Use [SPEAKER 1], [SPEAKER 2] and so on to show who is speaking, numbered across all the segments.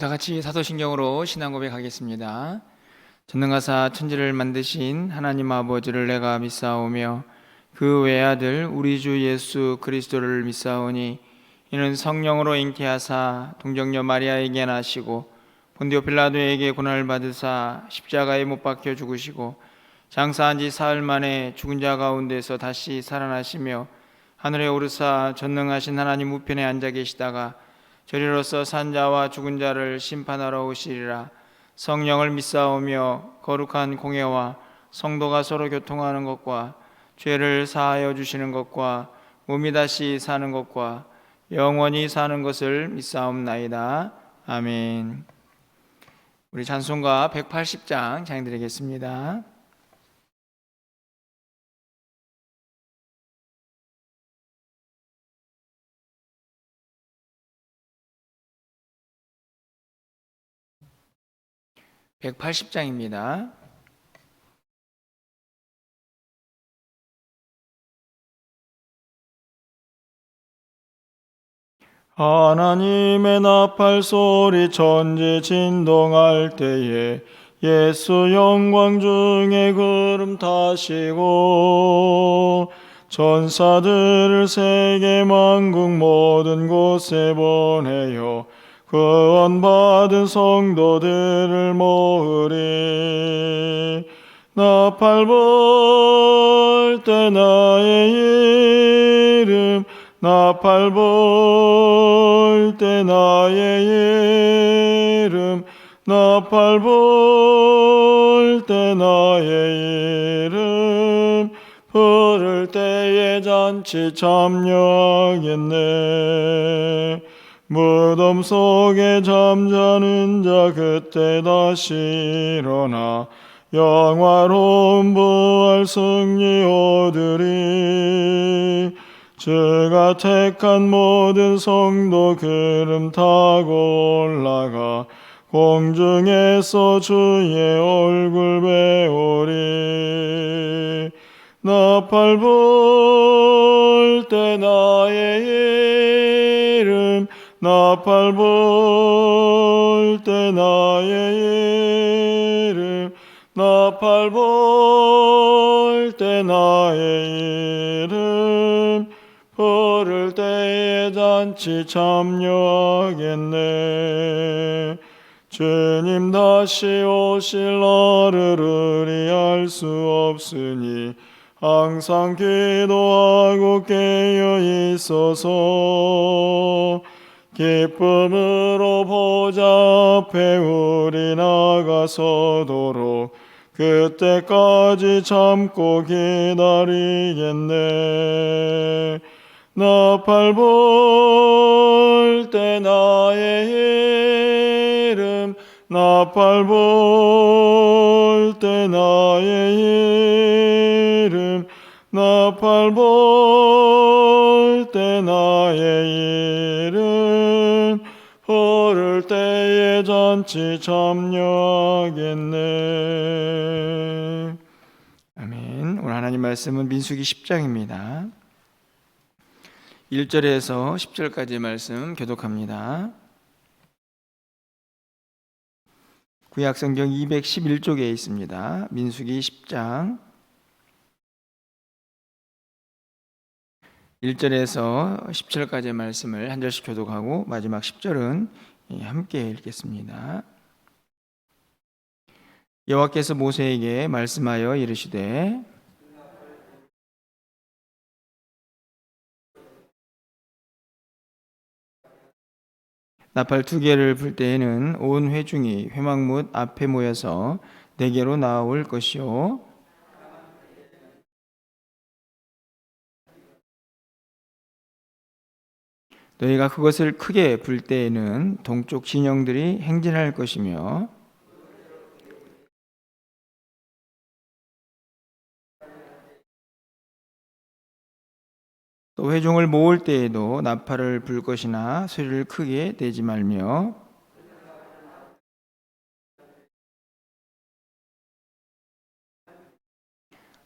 [SPEAKER 1] 다 같이 사도신경으로 신앙 고백하겠습니다. 전능하사 천지를 만드신 하나님 아버지를 내가 믿사오며 그 외아들 우리 주 예수 그리스도를 믿사오니 이는 성령으로 잉태하사 동정녀 마리아에게 나시고 본디오 빌라도에게 고난을 받으사 십자가에 못 박혀 죽으시고 장사한 지 사흘 만에 죽은 자 가운데서 다시 살아나시며 하늘에 오르사 전능하신 하나님 우편에 앉아 계시다가 저리로서 산 자와 죽은 자를 심판하러 오시리라. 성령을 믿사오며 거룩한 공예와 성도가 서로 교통하는 것과 죄를 사하여 주시는 것과 몸이 다시 사는 것과 영원히 사는 것을 믿사옵나이다. 아멘. 우리 찬송가 180장 찬양드리겠습니다. (180장입니다)
[SPEAKER 2] 하나님의 나팔 소리 천지 진동할 때에 예수 영광 중에 구름 타시고 천사들을 세계 만국 모든 곳에 보내어 구원받은 성도들을 모으리. 나팔 불 때 나의 이름 나팔 불 때 나의 이름 나팔 불 때 나의 이름 부를 때에 잔치 참여하겠네. 무덤 속에 잠자는 자 그때 다시 일어나 영화로운 부활 승리 얻으리. 주가 택한 모든 성도 구름 타고 올라가 공중에서 주의 얼굴 배우리. 나팔 불 때 나의 이름 나팔 불 때 나의 이름 나팔 불 때 나의 이름 부를 때에 잔치 참여하겠네. 주님 다시 오실 날을 우리 알 수 없으니 항상 기도하고 깨어 있어서 기쁨으로 보좌 앞에 우리 나가서도록 그때까지 참고 기다리겠네. 나팔 불 때 나의 이름 나팔 불 때 나의 이름 나팔 불 때 나의 이름 부를 때에 잔치 참여하겠네.
[SPEAKER 1] 아멘. 오늘 하나님 말씀은 민수기 10장입니다 1절에서 10절까지의 말씀 교독합니다. 구약성경 211쪽에 있습니다. 민수기 10장 1절에서 10절까지의 말씀을 한 절씩 교독하고 마지막 10절은 함께 읽겠습니다. 여호와께서 모세에게 말씀하여 이르시되 나팔 2개를 불 때에는 온 회중이 회막문 앞에 모여서 내게로 나올 것이요 너희가 그것을 크게 불 때에는 동쪽 진영들이 행진할 것이며 또 회중을 모을 때에도 나팔을 불 것이나 소리를 크게 내지 말며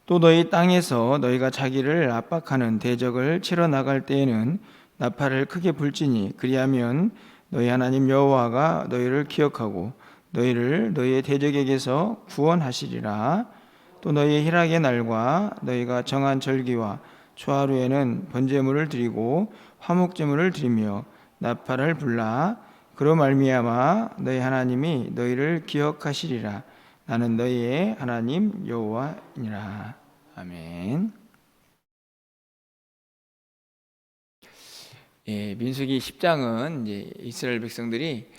[SPEAKER 1] 또 너희 땅에서 너희가 자기를 압박하는 대적을 치러 나갈 때에는 나팔을 크게 불지니 그리하면 너희 하나님 여호와가 너희를 기억하고 너희를 너희의 대적에게서 구원하시리라. 또 너희의 희락의 날과 너희가 정한 절기와 초하루에는 번제물을 드리고 화목제물을 드리며 나팔을 불라. 그로 말미암아 너희 하나님이 너희를 기억하시리라. 나는 너희의 하나님 여호와니라. 아멘. 예, 민수기 10장은 이제 이스라엘 백성들이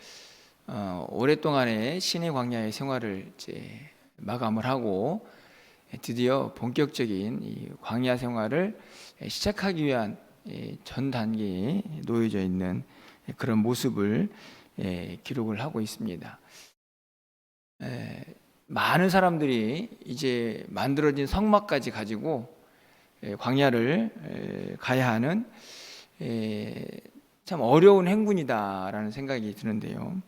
[SPEAKER 1] 오랫동안의 신의 광야의 생활을 이제 마감을 하고 드디어 본격적인 이 광야 생활을 시작하기 위한 전 단계에 놓여져 있는 그런 모습을 기록을 하고 있습니다. 많은 사람들이 이제 만들어진 성막까지 가지고 광야를 가야 하는 참 어려운 행군이다라는 생각이 드는데요.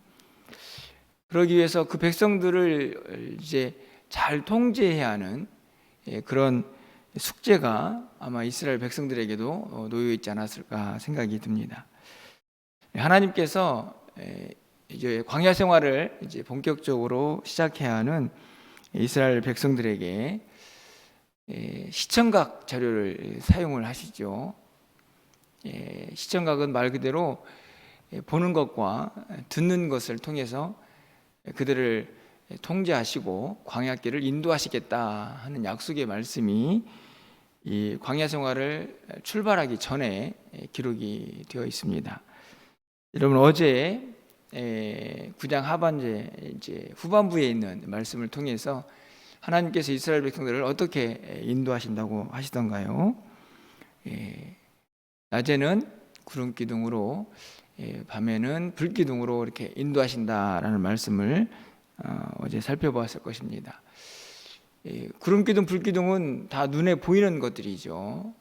[SPEAKER 1] 그러기 위해서 그 백성들을 이제 잘 통제해야 하는 그런 숙제가 아마 이스라엘 백성들에게도 놓여 있지 않았을까 생각이 듭니다. 하나님께서 이제 광야 생활을 이제 본격적으로 시작해야 하는 이스라엘 백성들에게 시청각 자료를 사용을 하시죠. 시청각은 말 그대로 보는 것과 듣는 것을 통해서 그들을 통제하시고 광야길을 인도하시겠다 하는 약속의 말씀이 이 광야 생활을 출발하기 전에 기록이 되어 있습니다. 여러분 어제 9장 하반절 이제 후반부에 있는 말씀을 통해서 하나님께서 이스라엘 백성들을 어떻게 인도하신다고 하시던가요? 낮에는 구름 기둥으로 밤에는 불 기둥으로 이렇게 인도하신다라는 말씀을 어제 살펴보았을 것입니다. 구름 기둥, 불 기둥은 다 눈에 보이는 것들이죠.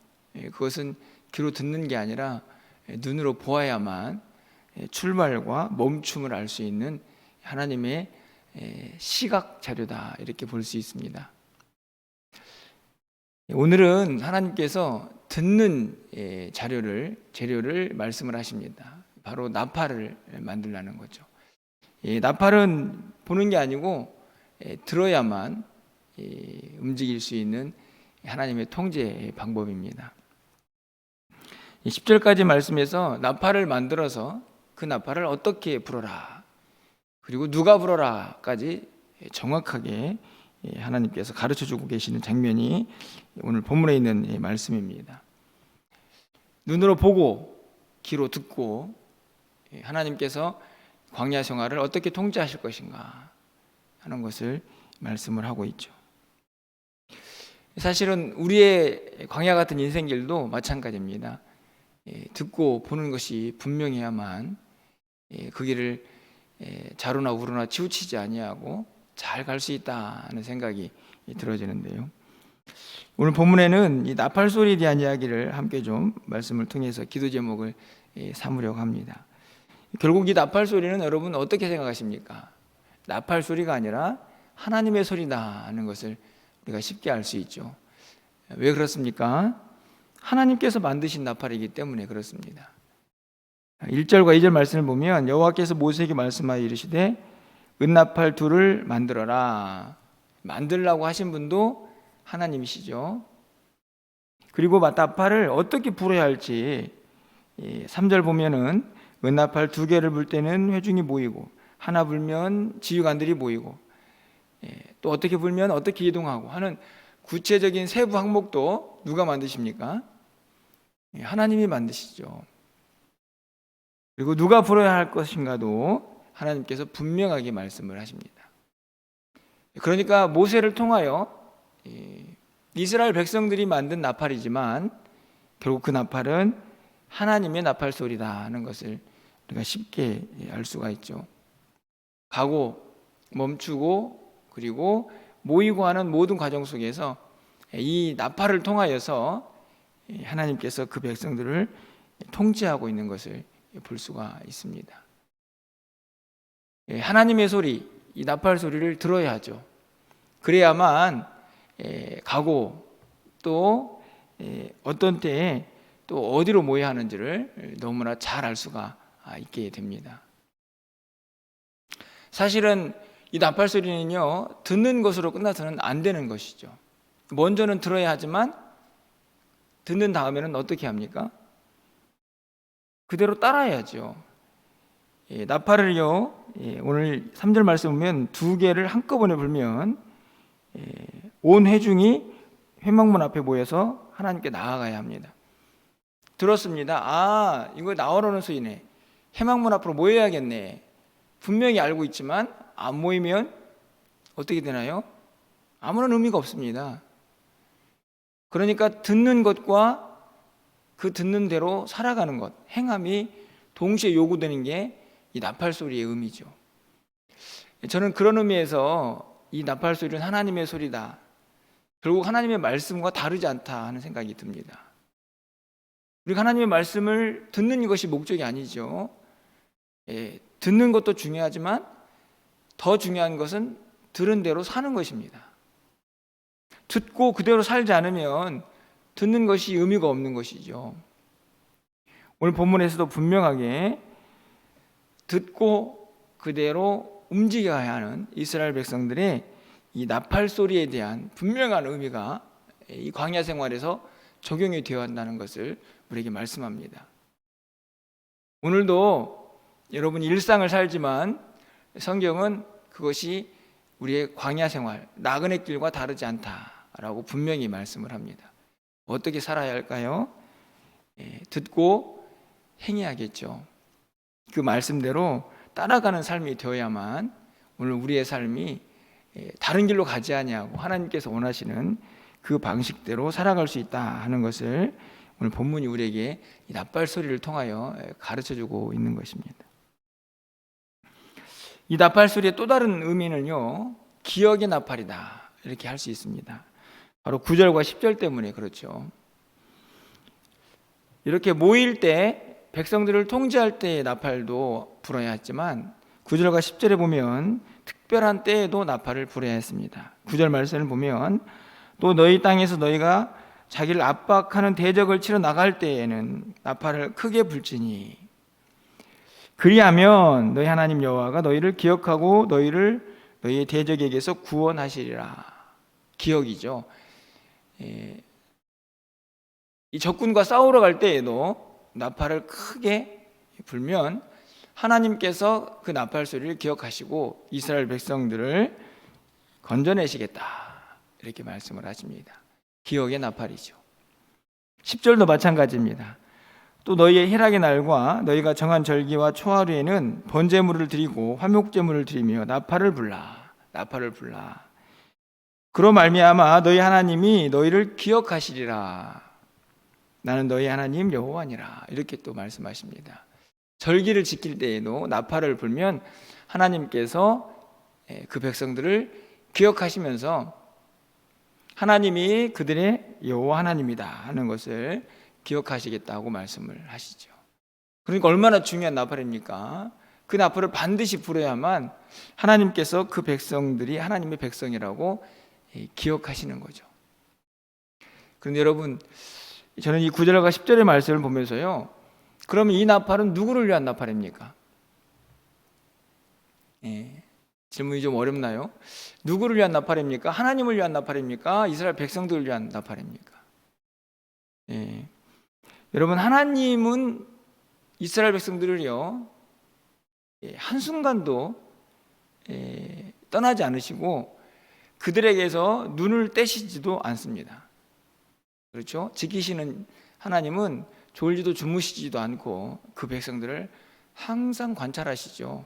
[SPEAKER 1] 그것은 귀로 듣는 게 아니라 눈으로 보아야만 출발과 멈춤을 알 수 있는 하나님의 시각 자료다 이렇게 볼 수 있습니다. 오늘은 하나님께서 듣는 재료를 말씀을 하십니다. 바로 나팔을 만들라는 거죠. 나팔은 보는 게 아니고 들어야만 움직일 수 있는 하나님의 통제 방법입니다. 10절까지 말씀에서 나팔을 만들어서 그 나팔을 어떻게 불어라 그리고 누가 불어라까지 정확하게 하나님께서 가르쳐주고 계시는 장면이 오늘 본문에 있는 말씀입니다. 눈으로 보고 귀로 듣고 하나님께서 광야 생활을 어떻게 통제하실 것인가 하는 것을 말씀을 하고 있죠. 사실은 우리의 광야 같은 인생길도 마찬가지입니다. 듣고 보는 것이 분명해야만 그 길을 좌로나 우로나 치우치지 아니하고 잘 갈 수 있다 하는 생각이 들어지는데요. 오늘 본문에는 이 나팔 소리에 대한 이야기를 함께 좀 말씀을 통해서 기도 제목을 삼으려고 합니다. 결국 이 나팔 소리는 여러분 어떻게 생각하십니까? 나팔 소리가 아니라 하나님의 소리다 하는 것을 우리가 쉽게 알 수 있죠. 왜 그렇습니까? 하나님께서 만드신 나팔이기 때문에 그렇습니다. 1절과 2절 말씀을 보면 여호와께서 모세에게 말씀하여 이르시되 은나팔 둘을 만들어라. 만들라고 하신 분도 하나님이시죠. 그리고 나팔을 어떻게 불어야 할지 3절 보면은 은나팔 2개를 불 때는 회중이 모이고 하나 불면 지휘관들이 모이고 또 어떻게 불면 어떻게 이동하고 하는 구체적인 세부 항목도 누가 만드십니까? 하나님이 만드시죠. 그리고 누가 불어야 할 것인가도 하나님께서 분명하게 말씀을 하십니다. 그러니까 모세를 통하여 이스라엘 백성들이 만든 나팔이지만 결국 그 나팔은 하나님의 나팔 소리다 하는 것을 우리가 쉽게 알 수가 있죠. 가고 멈추고 그리고 모이고 하는 모든 과정 속에서 이 나팔을 통하여서 하나님께서 그 백성들을 통제하고 있는 것을 볼 수가 있습니다. 하나님의 소리, 이 나팔 소리를 들어야 하죠. 그래야만 가고 또 어떤 때에 또 어디로 모여야 하는지를 너무나 잘 알 수가 있게 됩니다. 사실은 이 나팔 소리는요, 듣는 것으로 끝나서는 안 되는 것이죠. 먼저는 들어야 하지만 듣는 다음에는 어떻게 합니까? 그대로 따라야죠. 나팔을요, 오늘 3절 말씀 보면 두 개를 한꺼번에 불면 온 회중이 회막문 앞에 모여서 하나님께 나아가야 합니다. 들었습니다. 아, 이거 나오라는 소리네. 회막문 앞으로 모여야겠네. 분명히 알고 있지만 안 모이면 어떻게 되나요? 아무런 의미가 없습니다. 그러니까 듣는 것과 그 듣는 대로 살아가는 것, 행함이 동시에 요구되는 게 이 나팔 소리의 의미죠. 저는 그런 의미에서 이 나팔 소리는 하나님의 소리다, 결국 하나님의 말씀과 다르지 않다 하는 생각이 듭니다. 우리가 하나님의 말씀을 듣는 것이 목적이 아니죠. 듣는 것도 중요하지만 더 중요한 것은 들은 대로 사는 것입니다. 듣고 그대로 살지 않으면 듣는 것이 의미가 없는 것이죠. 오늘 본문에서도 분명하게 듣고 그대로 움직여야 하는 이스라엘 백성들의 이 나팔 소리에 대한 분명한 의미가 이 광야 생활에서 적용이 되어야 한다는 것을 우리에게 말씀합니다. 오늘도 여러분 일상을 살지만 성경은 그것이 우리의 광야 생활, 나그네 길과 다르지 않다라고 분명히 말씀을 합니다. 어떻게 살아야 할까요? 듣고 행해야겠죠. 그 말씀대로 따라가는 삶이 되어야만 오늘 우리의 삶이 다른 길로 가지 아니하고 하나님께서 원하시는 그 방식대로 살아갈 수 있다 하는 것을 오늘 본문이 우리에게 이 나팔 소리를 통하여 가르쳐주고 있는 것입니다. 이 나팔 소리의 또 다른 의미는요, 기억의 나팔이다 이렇게 할 수 있습니다. 바로 9절과 10절 때문에 그렇죠. 이렇게 모일 때 백성들을 통제할 때의 나팔도 불어야 했지만 9절과 10절에 보면 특별한 때에도 나팔을 불어야 했습니다. 9절 말씀을 보면 또 너희 땅에서 너희가 자기를 압박하는 대적을 치러 나갈 때에는 나팔을 크게 불지니 그리하면 너희 하나님 여호와가 너희를 기억하고 너희를 너희의 대적에게서 구원하시리라. 기억이죠. 이 적군과 싸우러 갈 때에도 나팔을 크게 불면 하나님께서 그 나팔 소리를 기억하시고 이스라엘 백성들을 건져내시겠다 이렇게 말씀을 하십니다. 기억의 나팔이죠. 10절도 마찬가지입니다. 또 너희의 희락의 날과 너희가 정한 절기와 초하루에는 번제물을 드리고 화목제물을 드리며 나팔을 불라. 그로 말미암아 너희 하나님이 너희를 기억하시리라. 나는 너희 하나님 여호와니라. 이렇게 또 말씀하십니다. 절기를 지킬 때에도 나팔을 불면 하나님께서 그 백성들을 기억하시면서 하나님이 그들의 여호와 하나님이다 하는 것을 기억하시겠다고 말씀을 하시죠. 그러니까 얼마나 중요한 나팔입니까? 그 나팔을 반드시 불어야만 하나님께서 그 백성들이 하나님의 백성이라고 기억하시는 거죠. 그런데 여러분, 저는 이 9절과 10절의 말씀을 보면서요, 그러면 이 나팔은 누구를 위한 나팔입니까? 질문이 좀 어렵나요? 누구를 위한 나팔입니까? 하나님을 위한 나팔입니까? 이스라엘 백성들을 위한 나팔입니까? 여러분, 하나님은 이스라엘 백성들을요, 한순간도 떠나지 않으시고 그들에게서 눈을 떼시지도 않습니다. 그렇죠? 지키시는 하나님은 졸지도 주무시지도 않고 그 백성들을 항상 관찰하시죠.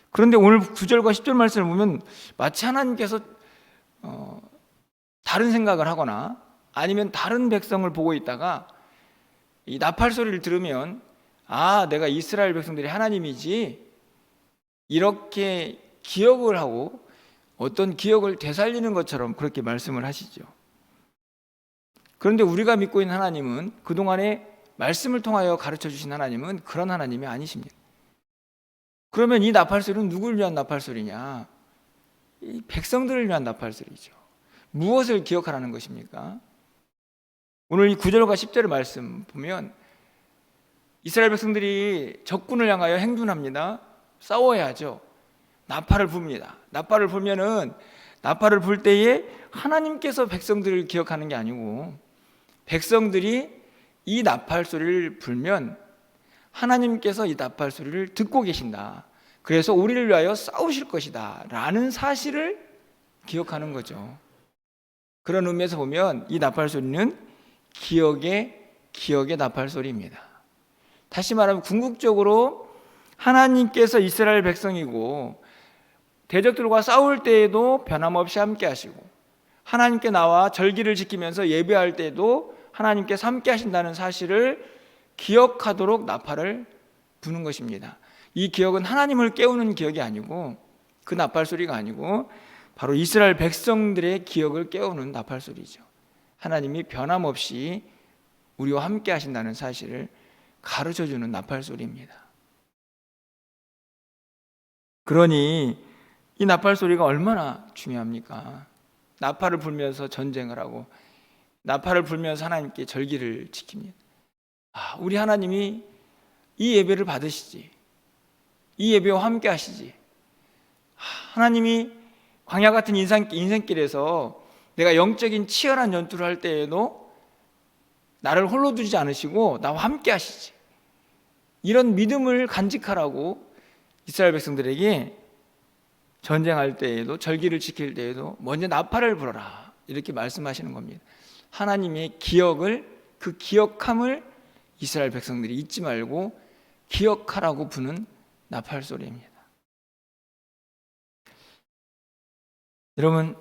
[SPEAKER 1] 그런데 오늘 9절과 10절 말씀을 보면 마치 하나님께서 다른 생각을 하거나 아니면 다른 백성을 보고 있다가 이 나팔 소리를 들으면 아, 내가 이스라엘 백성들이 하나님이지 이렇게 기억을 하고 어떤 기억을 되살리는 것처럼 그렇게 말씀을 하시죠. 그런데 우리가 믿고 있는 하나님은 그동안에 말씀을 통하여 가르쳐 주신 하나님은 그런 하나님이 아니십니다. 그러면 이 나팔 소리는 누구를 위한 나팔 소리냐? 이 백성들을 위한 나팔 소리죠. 무엇을 기억하라는 것입니까? 오늘 이 9절과 10절의 말씀 보면 이스라엘 백성들이 적군을 향하여 행군합니다. 싸워야 하죠. 나팔을 붑니다. 나팔을 불면은 나팔을 불 때에 하나님께서 백성들을 기억하는 게 아니고 백성들이 이 나팔 소리를 불면 하나님께서 이 나팔 소리를 듣고 계신다. 그래서 우리를 위하여 싸우실 것이다 라는 사실을 기억하는 거죠. 그런 의미에서 보면 이 나팔 소리는 기억의 나팔 소리입니다. 다시 말하면 궁극적으로 하나님께서 이스라엘 백성이고 대적들과 싸울 때에도 변함없이 함께 하시고 하나님께 나와 절기를 지키면서 예배할 때도 하나님께서 함께 하신다는 사실을 기억하도록 나팔을 부는 것입니다. 이 기억은 하나님을 깨우는 기억이 아니고 그 나팔 소리가 아니고 바로 이스라엘 백성들의 기억을 깨우는 나팔 소리죠. 하나님이 변함없이 우리와 함께 하신다는 사실을 가르쳐주는 나팔 소리입니다. 그러니 이 나팔 소리가 얼마나 중요합니까? 나팔을 불면서 전쟁을 하고 나팔을 불면서 하나님께 절기를 지킵니다. 우리 하나님이 이 예배를 받으시지, 이 예배와 함께 하시지. 하나님이 광야 같은 인생길에서 내가 영적인 치열한 전투를 할 때에도 나를 홀로 두지 않으시고 나와 함께 하시지. 이런 믿음을 간직하라고 이스라엘 백성들에게 전쟁할 때에도 절기를 지킬 때에도 먼저 나팔을 불어라 이렇게 말씀하시는 겁니다. 하나님의 기억을, 그 기억함을 이스라엘 백성들이 잊지 말고 기억하라고 부는 나팔 소리입니다. 여러분,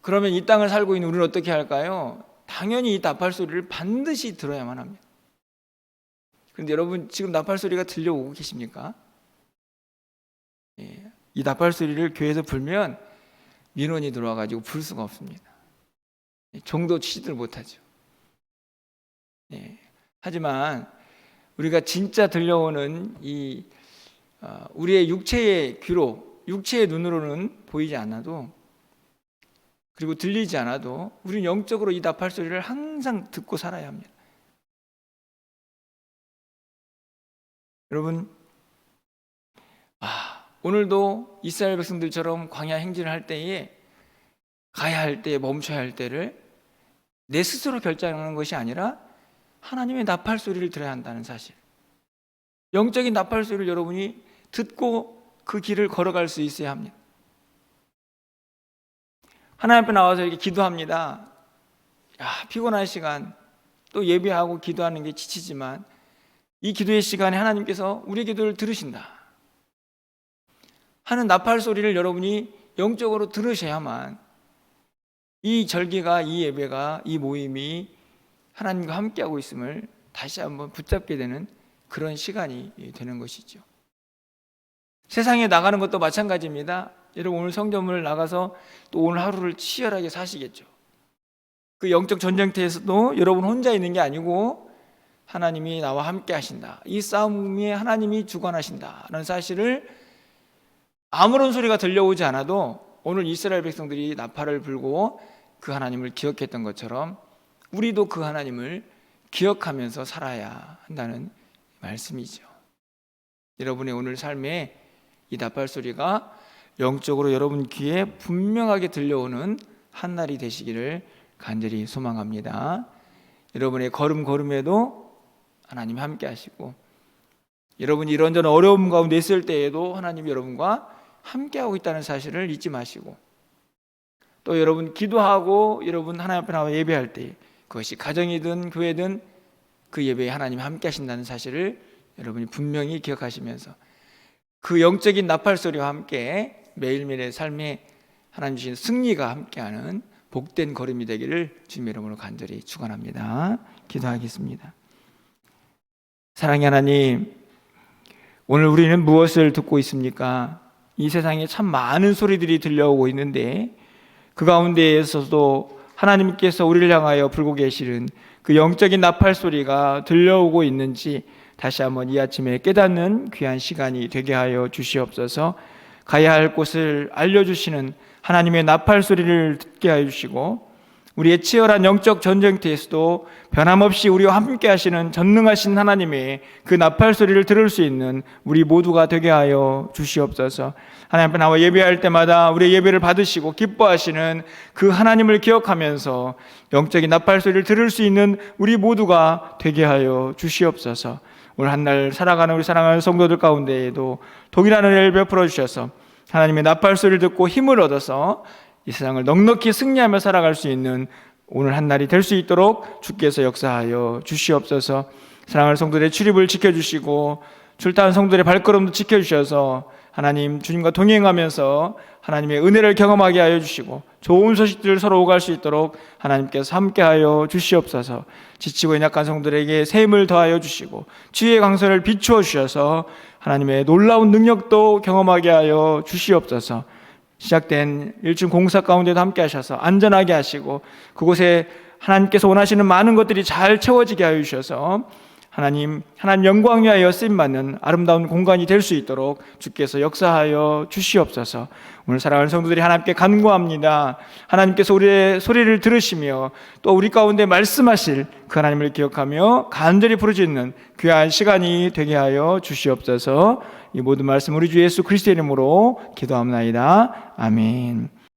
[SPEAKER 1] 그러면 이 땅을 살고 있는 우리는 어떻게 할까요? 당연히 이 나팔 소리를 반드시 들어야만 합니다. 그런데 여러분, 지금 나팔 소리가 들려오고 계십니까? 이 나팔 소리를 교회에서 불면 민원이 들어와가지고 불 수가 없습니다. 종도 치지들 못하죠. 하지만 우리가 진짜 들려오는 이 우리의 육체의 귀로, 육체의 눈으로는 보이지 않아도 그리고 들리지 않아도 우리는 영적으로 이 나팔 소리를 항상 듣고 살아야 합니다. 여러분, 오늘도 이스라엘 백성들처럼 광야 행진을 할 때에 가야 할 때, 멈춰야 할 때를 내 스스로 결정하는 것이 아니라 하나님의 나팔 소리를 들어야 한다는 사실. 영적인 나팔 소리를 여러분이 듣고 그 길을 걸어갈 수 있어야 합니다. 하나님 앞에 나와서 이렇게 기도합니다. 피곤한 시간, 또 예배하고 기도하는 게 지치지만 이 기도의 시간에 하나님께서 우리의 기도를 들으신다 하는 나팔 소리를 여러분이 영적으로 들으셔야만 이 절기가, 이 예배가, 이 모임이 하나님과 함께하고 있음을 다시 한번 붙잡게 되는 그런 시간이 되는 것이죠. 세상에 나가는 것도 마찬가지입니다. 여러분, 오늘 성전문을 나가서 또 오늘 하루를 치열하게 사시겠죠. 그 영적 전쟁터에서도 여러분 혼자 있는 게 아니고 하나님이 나와 함께 하신다. 이 싸움에 하나님이 주관하신다는 사실을 아무런 소리가 들려오지 않아도 오늘 이스라엘 백성들이 나팔을 불고 그 하나님을 기억했던 것처럼 우리도 그 하나님을 기억하면서 살아야 한다는 말씀이죠. 여러분의 오늘 삶에 이 나팔 소리가 영적으로 여러분 귀에 분명하게 들려오는 한날이 되시기를 간절히 소망합니다. 여러분의 걸음걸음에도 하나님 함께 하시고 여러분이 이런저런 어려움 가운데 있을 때에도 하나님이 여러분과 함께하고 있다는 사실을 잊지 마시고 또 여러분 기도하고 여러분 하나님 앞에 나와 예배할 때 그것이 가정이든 교회든 그 예배에 하나님이 함께 하신다는 사실을 여러분이 분명히 기억하시면서 그 영적인 나팔 소리와 함께 매일매일의 삶에 하나님 주신 승리가 함께하는 복된 걸음이 되기를 주님의 이름으로 간절히 축원합니다. 기도하겠습니다. 사랑의 하나님, 오늘 우리는 무엇을 듣고 있습니까? 이 세상에 참 많은 소리들이 들려오고 있는데 그 가운데에서도 하나님께서 우리를 향하여 불고 계시는 그 영적인 나팔 소리가 들려오고 있는지 다시 한번 이 아침에 깨닫는 귀한 시간이 되게 하여 주시옵소서. 가야 할 곳을 알려주시는 하나님의 나팔 소리를 듣게 하여 주시고 우리의 치열한 영적 전쟁터에서도 변함없이 우리와 함께 하시는 전능하신 하나님의 그 나팔 소리를 들을 수 있는 우리 모두가 되게 하여 주시옵소서. 하나님 앞에 나와 예배할 때마다 우리의 예배를 받으시고 기뻐하시는 그 하나님을 기억하면서 영적인 나팔 소리를 들을 수 있는 우리 모두가 되게 하여 주시옵소서. 오늘 한 날 살아가는 우리 사랑하는 성도들 가운데에도 동일한 은혜를 베풀어 주셔서 하나님의 나팔 소리를 듣고 힘을 얻어서 이 세상을 넉넉히 승리하며 살아갈 수 있는 오늘 한 날이 될 수 있도록 주께서 역사하여 주시옵소서. 사랑하는 성도들의 출입을 지켜주시고 출타한 성도들의 발걸음도 지켜주셔서 하나님 주님과 동행하면서 하나님의 은혜를 경험하게 하여 주시고 좋은 소식들을 서로 오갈 수 있도록 하나님께서 함께하여 주시옵소서. 지치고 연약한 성도들에게 새 힘을 더하여 주시고 주의 강선을 비추어 주셔서 하나님의 놀라운 능력도 경험하게 하여 주시옵소서. 시작된 1층 공사 가운데도 함께 하셔서 안전하게 하시고 그곳에 하나님께서 원하시는 많은 것들이 잘 채워지게 하여 주셔서 하나님 영광 위하여 쓰임받는 아름다운 공간이 될 수 있도록 주께서 역사하여 주시옵소서. 오늘 사랑하는 성도들이 하나님께 간구합니다. 하나님께서 우리의 소리를 들으시며 또 우리 가운데 말씀하실 그 하나님을 기억하며 간절히 부르짖는 귀한 시간이 되게 하여 주시옵소서. 이 모든 말씀 우리 주 예수 그리스도의 이름으로 기도합나이다. 아멘.